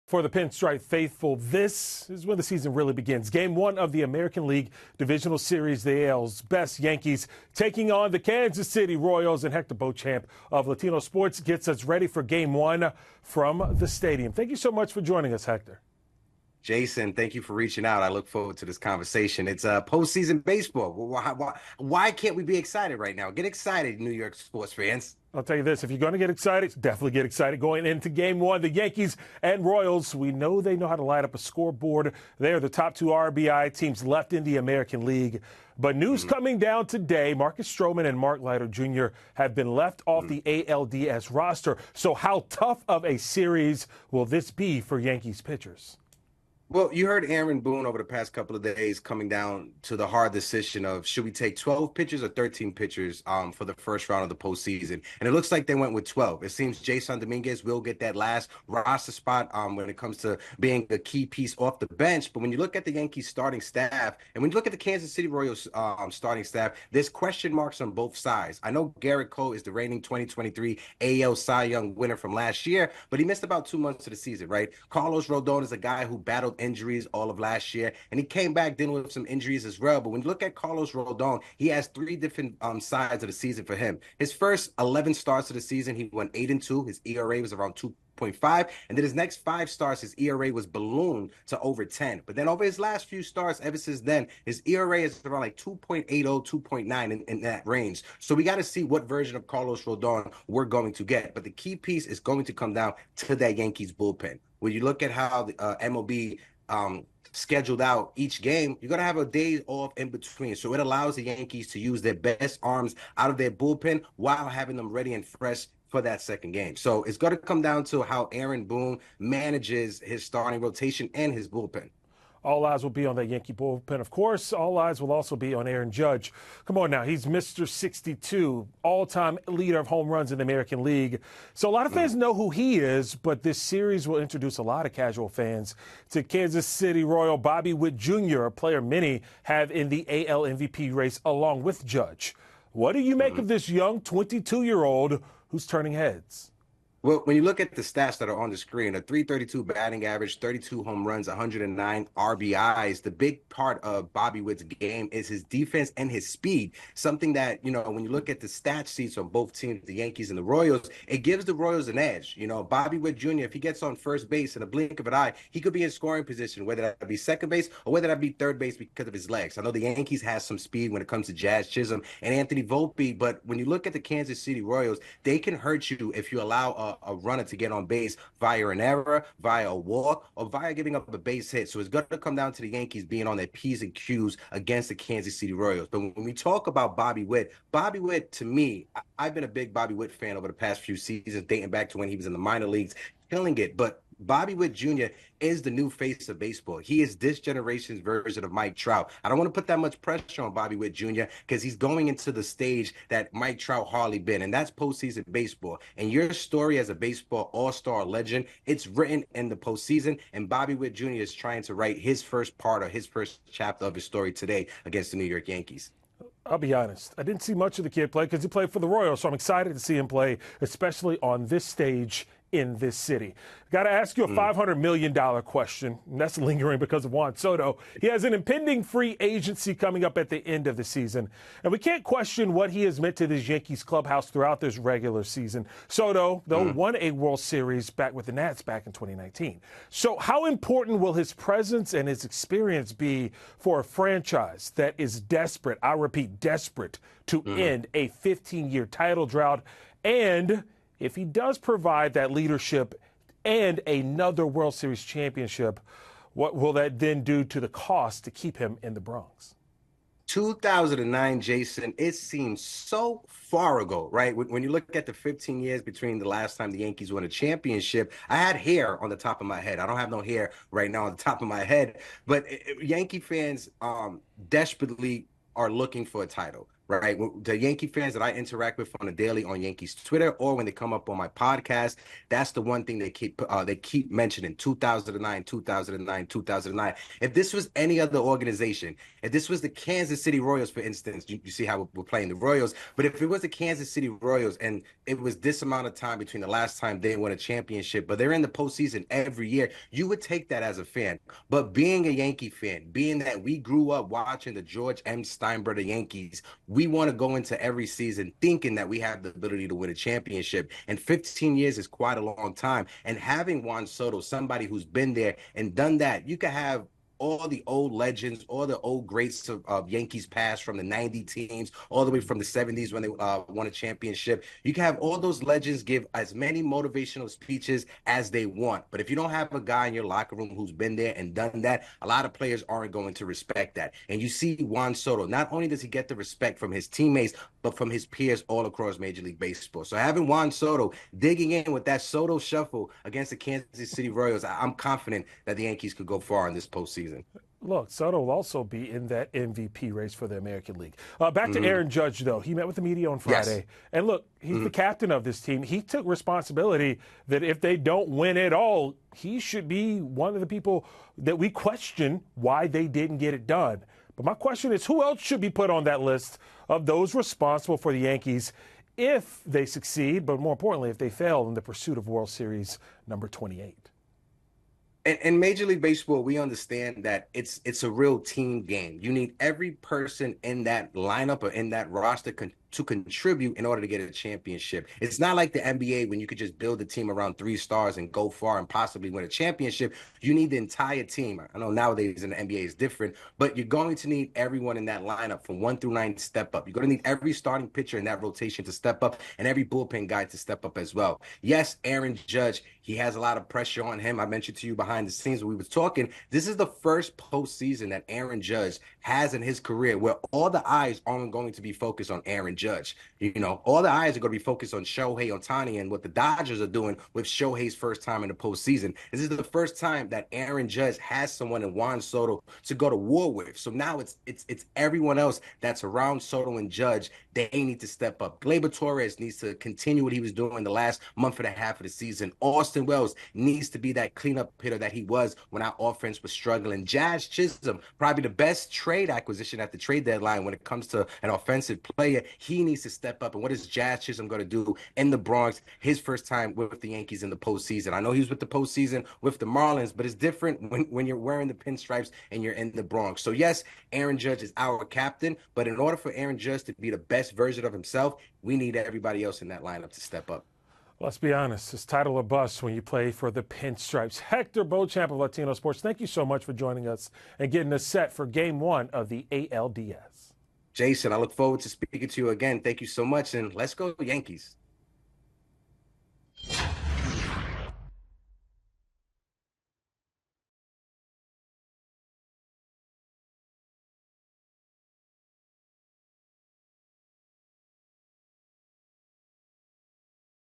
For the Pinstripe faithful, this is when the season really begins. Game one of the American League Divisional Series, the AL's best Yankees taking on the Kansas City Royals, and Hector Beauchamp of Latino Sports gets us ready for game one from the stadium. Thank you so much for joining us, Hector. Jason, thank you for reaching out. I look forward to this conversation. It's postseason baseball. Why can't we be excited right now? Get excited, New York sports fans. I'll tell you this, if you're going to get excited, definitely get excited going into game one. The Yankees and Royals, we know they know how to light up a scoreboard. They're the top two RBI teams left in the American League. But news coming down today, Marcus Stroman and Mark Leiter Jr. have been left off the ALDS roster. So how tough of a series will this be for Yankees pitchers? Well, you heard Aaron Boone over the past couple of days coming down to the hard decision of should we take 12 pitchers or 13 pitchers for the first round of the postseason. And it looks like they went with 12. It seems Jason Dominguez will get that last roster spot when it comes to being a key piece off the bench. But when you look at the Yankees starting staff and when you look at the Kansas City Royals starting staff, there's question marks on both sides. I know Garrett Cole is the reigning 2023 AL Cy Young winner from last year, but he missed about 2 months of the season, right? Carlos Rodon is a guy who battled injuries all of last year, and he came back dealing with some injuries as well. But when you look at Carlos Rodon, he has three different sides of the season for him. His first 11 starts of the season, he went 8-2. His ERA was around 2.5, and then his next 5 starts, his ERA was ballooned to over 10. But then over his last few starts, ever since then, his ERA is around like 2.80, 2.9 in that range. So we got to see what version of Carlos Rodon we're going to get. But the key piece is going to come down to that Yankees bullpen. When you look at how the MLB scheduled out each game, you're going to have a day off in between. So it allows the Yankees to use their best arms out of their bullpen while having them ready and fresh for that second game. So it's going to come down to how Aaron Boone manages his starting rotation and his bullpen. All eyes will be on that Yankee bullpen. Of course, all eyes will also be on Aaron Judge. Come on now, he's Mr. 62, all-time leader of home runs in the American League. So a lot of fans know who he is, but this series will introduce a lot of casual fans to Kansas City Royal Bobby Whit Jr., a player many have in the AL MVP race along with Judge. What do you make of this young 22-year-old who's turning heads? Well, when you look at the stats that are on the screen, a 332 batting average, 32 home runs, 109 RBIs, the big part of Bobby Witt's game is his defense and his speed, something that, when you look at the stat sheets on both teams, the Yankees and the Royals, it gives the Royals an edge. Bobby Witt Jr., if he gets on first base in a blink of an eye, he could be in scoring position, whether that be second base or whether that be third base because of his legs. I know the Yankees has some speed when it comes to Jazz Chisholm and Anthony Volpe, but when you look at the Kansas City Royals, they can hurt you if you allow a runner to get on base via an error, via a walk, or via giving up a base hit. So it's going to come down to the Yankees being on their P's and Q's against the Kansas City Royals. But when we talk about Bobby Witt, to me, I've been a big Bobby Witt fan over the past few seasons, dating back to when he was in the minor leagues, killing it. But Bobby Witt Jr. is the new face of baseball. He is this generation's version of Mike Trout. I don't want to put that much pressure on Bobby Witt Jr. because he's going into the stage that Mike Trout hardly been, and that's postseason baseball. And your story as a baseball all-star legend, it's written in the postseason, and Bobby Witt Jr. is trying to write his first part or his first chapter of his story today against the New York Yankees. I'll be honest, I didn't see much of the kid play because he played for the Royals, so I'm excited to see him play, especially on this stage in this city. Got to ask you a $500 million question, and that's lingering because of Juan Soto. He has an impending free agency coming up at the end of the season, and we can't question what he has meant to this Yankees clubhouse throughout this regular season. Soto, though, won a World Series back with the Nats back in 2019. So how important will his presence and his experience be for a franchise that is desperate, I repeat, desperate, to end a 15-year title drought? And if he does provide that leadership and another World Series championship, what will that then do to the cost to keep him in the Bronx? 2009, Jason, it seems so far ago, right? When you look at the 15 years between the last time the Yankees won a championship, I had hair on the top of my head. I don't have no hair right now on the top of my head, but Yankee fans desperately are looking for a title. right? The Yankee fans that I interact with on a daily on Yankees Twitter or when they come up on my podcast, that's the one thing they keep mentioning: 2009, 2009, 2009. If this was any other organization, if this was the Kansas City Royals, for instance, you see how we're playing the Royals, but if it was the Kansas City Royals and it was this amount of time between the last time they won a championship, but they're in the postseason every year, you would take that as a fan. But being a Yankee fan, being that we grew up watching the George M. Steinbrenner Yankees, we want to go into every season thinking that we have the ability to win a championship. And 15 years is quite a long time. And having Juan Soto, somebody who's been there and done that, you could have all the old legends, all the old greats of Yankees past, from the 90 teams, all the way from the 70s when they won a championship. You can have all those legends give as many motivational speeches as they want. But if you don't have a guy in your locker room who's been there and done that, a lot of players aren't going to respect that. And you see Juan Soto, not only does he get the respect from his teammates, but from his peers all across Major League Baseball. So having Juan Soto digging in with that Soto shuffle against the Kansas City Royals, I'm confident that the Yankees could go far in this postseason. Look, Soto will also be in that MVP race for the American League. Back to Aaron Judge, though. He met with the media on Friday. Yes. And look, he's the captain of this team. He took responsibility that if they don't win at all, he should be one of the people that we question why they didn't get it done. But my question is, who else should be put on that list of those responsible for the Yankees if they succeed, but more importantly, if they fail in the pursuit of World Series number 28? In Major League Baseball, we understand that it's a real team game. You need every person in that lineup or in that roster to contribute in order to get a championship. It's not like the NBA when you could just build a team around 3 stars and go far and possibly win a championship. You need the entire team. I know nowadays in the NBA is different, but you're going to need everyone in that lineup from 1 through 9 to step up. You're going to need every starting pitcher in that rotation to step up and every bullpen guy to step up as well. Yes, Aaron Judge, he has a lot of pressure on him. I mentioned to you behind the scenes when we were talking, this is the first postseason that Aaron Judge has in his career where all the eyes aren't going to be focused on Aaron Judge. You know, all the eyes are going to be focused on Shohei Ohtani and what the Dodgers are doing with Shohei's first time in the postseason. This is the first time that Aaron Judge has someone in Juan Soto to go to war with. So now it's everyone else that's around Soto and Judge. They need to step up. Gleyber Torres needs to continue what he was doing the last month and a half of the season. Austin Wells needs to be that cleanup hitter that he was when our offense was struggling. Jazz Chisholm, probably the best trade acquisition at the trade deadline when it comes to an offensive player. He needs to step up. And what is Jazz Chisholm going to do in the Bronx? His first time with the Yankees in the postseason. I know he was with the postseason with the Marlins, but it's different when you're wearing the pinstripes and you're in the Bronx. So yes, Aaron Judge is our captain, but in order for Aaron Judge to be the best version of himself, we need everybody else in that lineup to step up. Let's be honest, it's title or bust when you play for the Pinstripes. Hector Beauchamp of Latino Sports, thank you so much for joining us and getting us set for Game 1 of the ALDS. Jason, I look forward to speaking to you again. Thank you so much, and let's go Yankees.